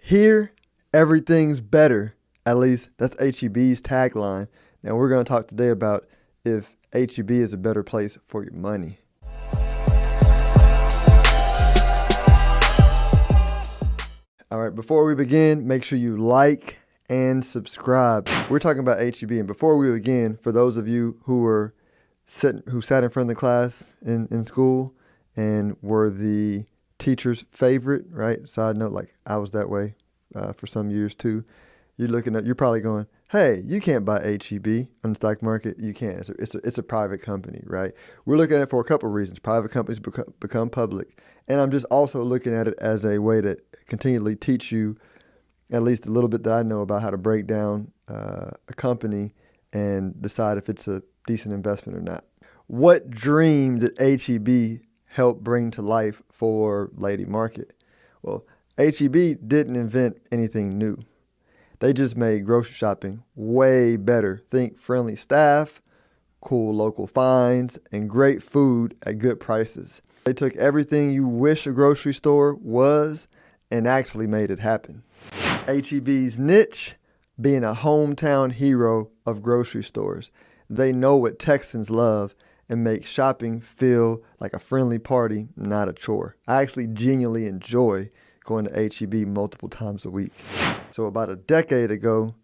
Here, everything's better. At least that's HEB's tagline. Now we're going to talk today about if HEB is a better place for your money. All right, before we begin, make sure you like and subscribe. We're talking about HEB, and before we begin, for those of you who sat in front of the class in school and were the teacher's favorite, right? Side note, like I was that way for some years too. You're probably going, hey, you can't buy HEB on the stock market. You can't. It's a private company, right? We're looking at it for a couple of reasons. Private companies become public. And I'm just also looking at it as a way to continually teach you at least a little bit that I know about how to break down a company and decide if it's a decent investment or not. What dream did HEB help bring to life for Lady Market? Well, HEB didn't invent anything new. They just made grocery shopping way better. Think friendly staff, cool local finds, and great food at good prices. They took everything you wish a grocery store was and actually made it happen. HEB's niche, being a hometown hero of grocery stores. They know what Texans love and make shopping feel like a friendly party, not a chore. I actually genuinely enjoy going to HEB multiple times a week. So about a decade ago,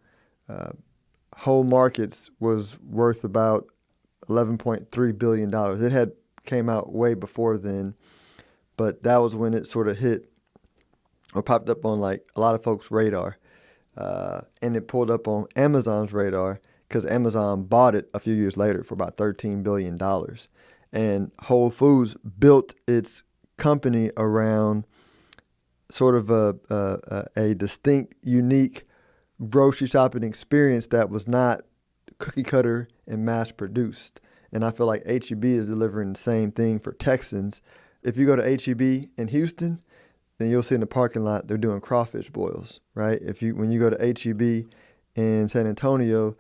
Whole Markets was worth about $11.3 billion. It had came out way before then, but that was when it sort of hit or popped up on like a lot of folks' radar. And it pulled up on Amazon's radar because Amazon bought it a few years later for about $13 billion. And Whole Foods built its company around sort of a distinct, unique grocery shopping experience that was not cookie cutter and mass produced. And I feel like HEB is delivering the same thing for Texans. If you go to HEB in Houston, then you'll see in the parking lot they're doing crawfish boils, right? When you go to HEB in San Antonio,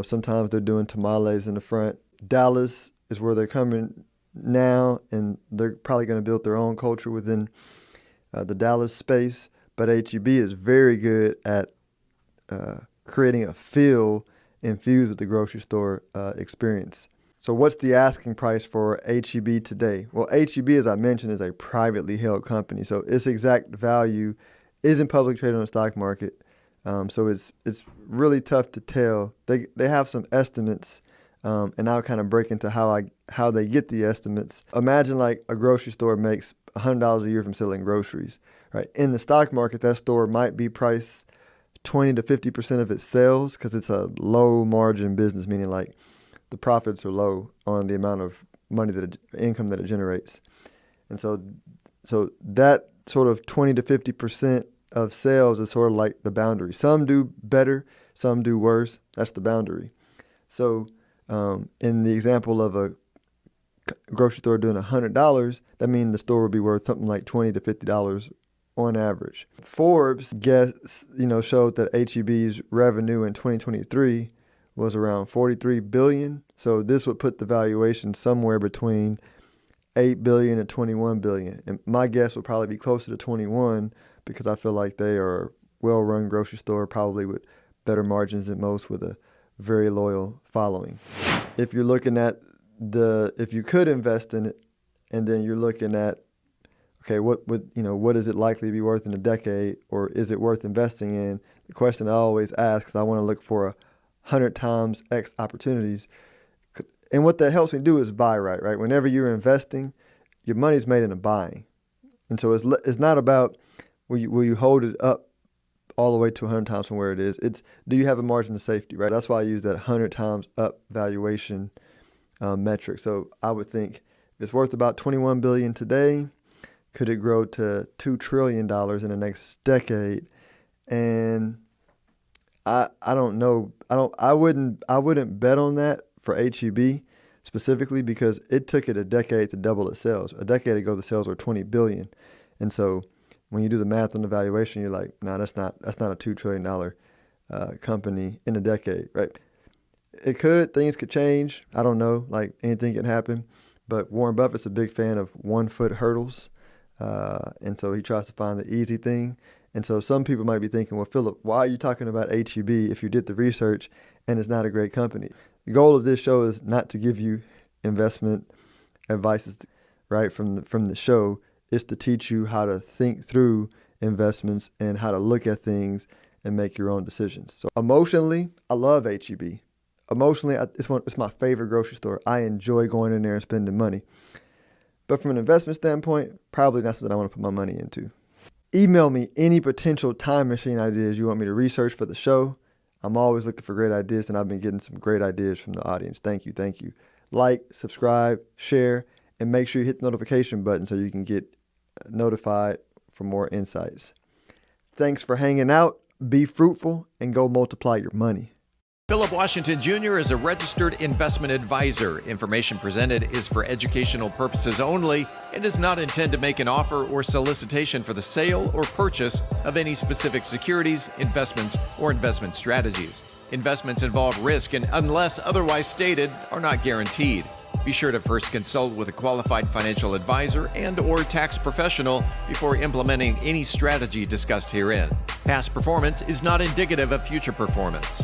sometimes they're doing tamales in the front. Dallas is where they're coming now, and they're probably going to build their own culture within the Dallas space. But HEB is very good at creating a feel infused with the grocery store experience. So what's the asking price for HEB today? Well, HEB, as I mentioned, is a privately held company. So its exact value isn't publicly traded on the stock market. So it's really tough to tell. They have some estimates, and I'll kind of break into how they get the estimates. Imagine like a grocery store makes $100 a year from selling groceries, right? In the stock market, that store might be priced 20 to 50% of its sales because it's a low margin business, meaning like the profits are low on the amount of money income that it generates. And so that sort of 20 to 50% of sales is sort of like the boundary. Some do better, some do worse. That's the boundary. So in the example of a grocery store doing $100, that means the store would be worth something like $20 to $50 on average. Forbes showed that HEB's revenue in 2023 was around $43 billion. So this would put the valuation somewhere between $8 billion and $21 billion. And my guess would probably be closer to 21 because I feel like they are a well-run grocery store, probably with better margins than most, with a very loyal following. If you're looking at if you could invest in it, and then you're looking at, okay, what is it likely to be worth in a decade, or is it worth investing in? The question I always ask, because I want to look for 100 times X opportunities. And what that helps me do is buy right? Whenever you're investing, your money's made in a buying. And so it's not about will you hold it up all the way to 100 times from where it is. It's do you have a margin of safety, right? That's why I use that 100 times up valuation metric. So I would think if it's worth about $21 billion today, could it grow to $2 trillion in the next decade? And I don't know. I wouldn't bet on that for HEB specifically because it took it a decade to double its sales. A decade ago, the sales were $20 billion. And so when you do the math on the valuation, you're like, no, that's not a $2 trillion company in a decade, right? Things could change. I don't know, like anything can happen. But Warren Buffett's a big fan of 1 foot hurdles. And so he tries to find the easy thing. And so some people might be thinking, well, Philip, why are you talking about HEB if you did the research and it's not a great company? The goal of this show is not to give you investment advice, right, from the show. Is to teach you how to think through investments and how to look at things and make your own decisions. So emotionally, I love HEB. Emotionally, it's my favorite grocery store. I enjoy going in there and spending money. But from an investment standpoint, probably not something I want to put my money into. Email me any potential time machine ideas you want me to research for the show. I'm always looking for great ideas, and I've been getting some great ideas from the audience. Thank you. Like, subscribe, share, and make sure you hit the notification button so you can get notified for more insights. Thanks for hanging out. Be fruitful and go multiply your money. Philip Washington Jr. is a registered investment advisor. Information presented is for educational purposes only and does not intend to make an offer or solicitation for the sale or purchase of any specific securities, investments, or investment strategies. Investments involve risk and, unless otherwise stated, are not guaranteed. Be sure to first consult with a qualified financial advisor and/or tax professional before implementing any strategy discussed herein. Past performance is not indicative of future performance.